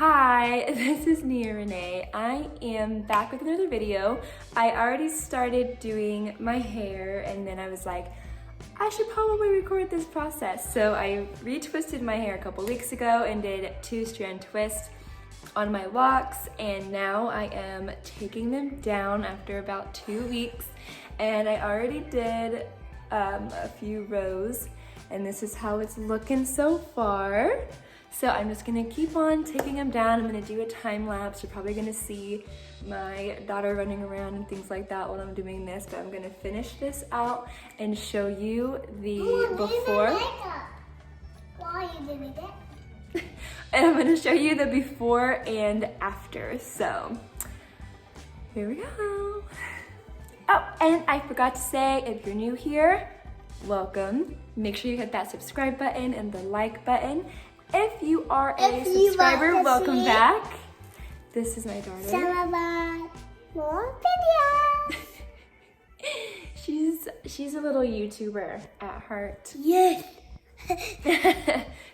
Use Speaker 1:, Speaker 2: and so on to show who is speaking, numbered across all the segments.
Speaker 1: Hi, this is Renay. I am back with another video. I already started doing my hair and then I was like, I should probably record this process. So I retwisted my hair a couple weeks ago and did two-strand twist on my locks, and now I am taking them down after about 2 weeks, and I already did a few rows, and this is how it's looking so far. So I'm just gonna keep on taking them down. I'm gonna do a time lapse. You're probably gonna see my daughter running around and things like that while I'm doing this, but I'm gonna finish this out and show you the before.
Speaker 2: Why are you doing that?
Speaker 1: And I'm gonna show you the before and after. So here we go. Oh, and I forgot to say, if you're new here, welcome. Make sure you hit that subscribe button and the like button. If you are a subscriber, welcome back. This is my daughter.
Speaker 2: Some of more videos.
Speaker 1: She's a little YouTuber at heart.
Speaker 2: Yes.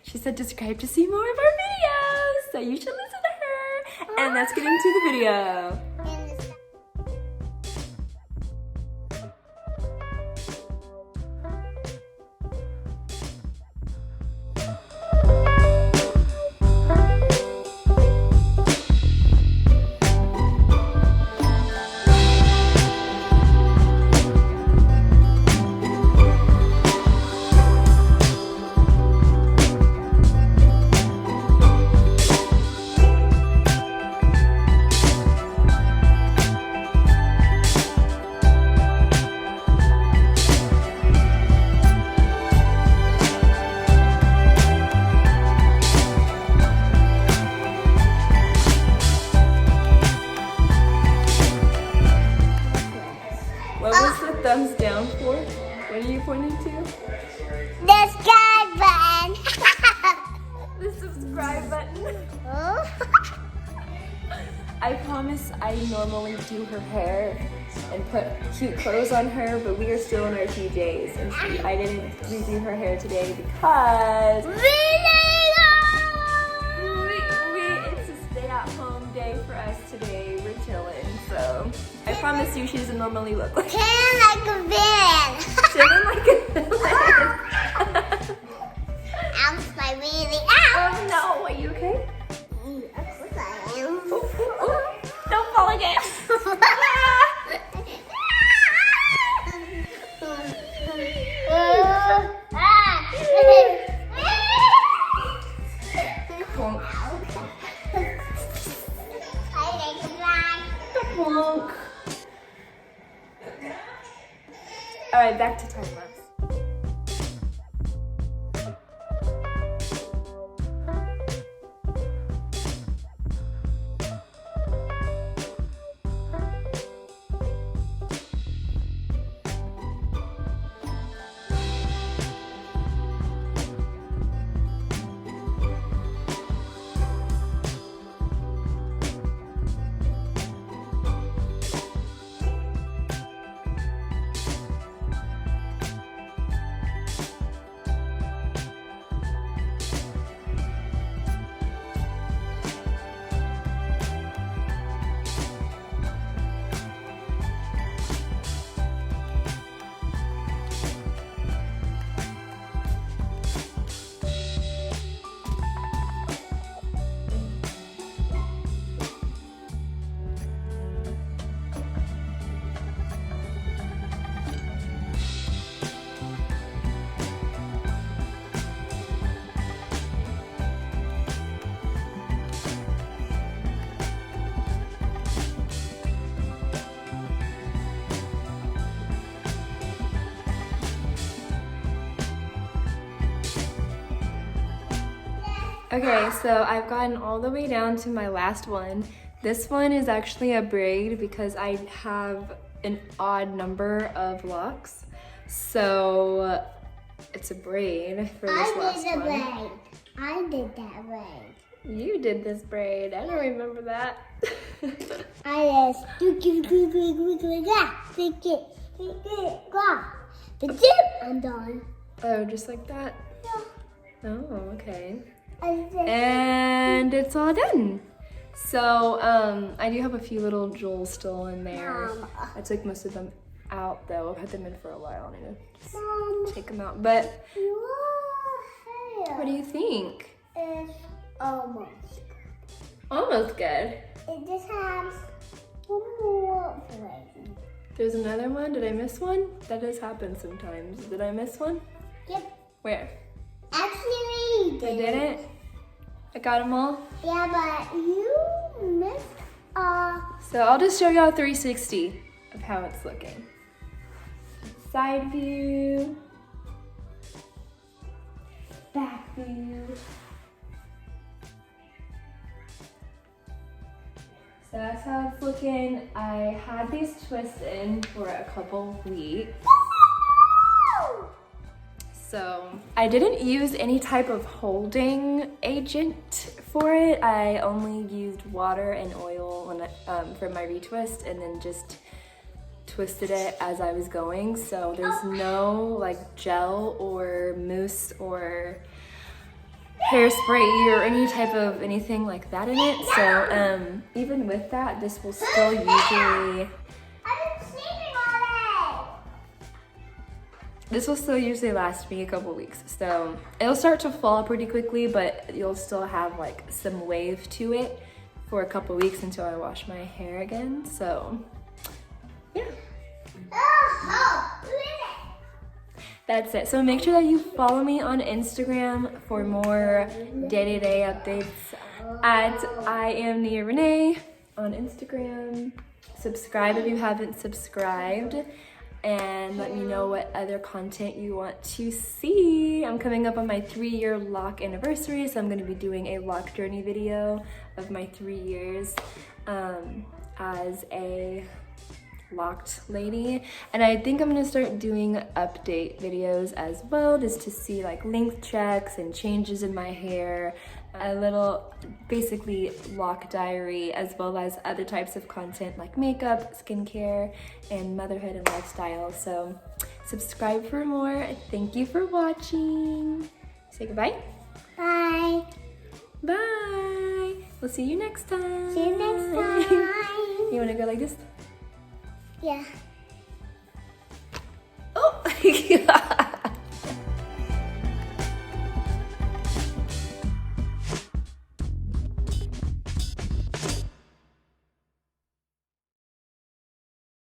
Speaker 1: She said subscribe to see more of our videos, so you should listen to her. And let's get into the video. What was the thumbs down for? What are you pointing to?
Speaker 2: The subscribe button.
Speaker 1: The subscribe button.
Speaker 2: Oh.
Speaker 1: I promise I normally do her hair and put cute clothes on her, but we are still in our PJs, and I didn't redo her hair today because it's a stay-at-home day for us today. We're chilling, so I promise you she doesn't normally look like
Speaker 2: Like a villain.
Speaker 1: chilling like a villain.
Speaker 2: I'm my really out.
Speaker 1: Oh no, are you okay?
Speaker 2: Of course I am.
Speaker 1: Don't fall again. Plonk. All right, back to time lapse. Okay, so I've gotten all the way down to my last one. This one is actually a braid because I have an odd number of locks. So it's a braid for this last one.
Speaker 2: I did that braid.
Speaker 1: You did this braid. I don't remember that.
Speaker 2: I just I'm done.
Speaker 1: Oh, just like that?
Speaker 2: Yeah.
Speaker 1: Oh, okay. And it's all done. So I do have a few little jewels still in there. I took most of them out though. I've had them in for a while. I need to just take them out. But what do you think?
Speaker 2: It's almost.
Speaker 1: Almost good.
Speaker 2: It just has one more place.
Speaker 1: There's another one. Did I miss one? That does happen sometimes. Did I miss one?
Speaker 2: Yep.
Speaker 1: Where?
Speaker 2: Actually, you
Speaker 1: I didn't? I got them all?
Speaker 2: Yeah, but you missed
Speaker 1: So I'll just show y'all 360 of how it's looking. Side view. Back view. So that's how it's looking. I had these twists in for a couple weeks. So I didn't use any type of holding agent for it. I only used water and oil when for my retwist, and then just twisted it as I was going. So there's no like gel or mousse or hairspray or any type of anything like that in it. So even with that, this will still usually last me a couple weeks. So it'll start to fall pretty quickly, but you'll still have like some wave to it for a couple weeks until I wash my hair again. So yeah. That's it. So make sure that you follow me on Instagram for more day-to-day updates at I am near Renay on Instagram. Subscribe if you haven't subscribed, and let me know what other content you want to see. I'm coming up on my 3-year lock anniversary, so I'm going to be doing a lock journey video of my 3 years as a locked lady. And I think I'm gonna start doing update videos as well, just to see like length checks and changes in my hair, a little basically lock diary, as well as other types of content like makeup, skincare, and motherhood and lifestyle. So subscribe for more. Thank you for watching. Say goodbye.
Speaker 2: Bye.
Speaker 1: Bye. We'll see you next time.
Speaker 2: See you next time.
Speaker 1: You wanna go like this?
Speaker 2: Yeah.
Speaker 1: Oh!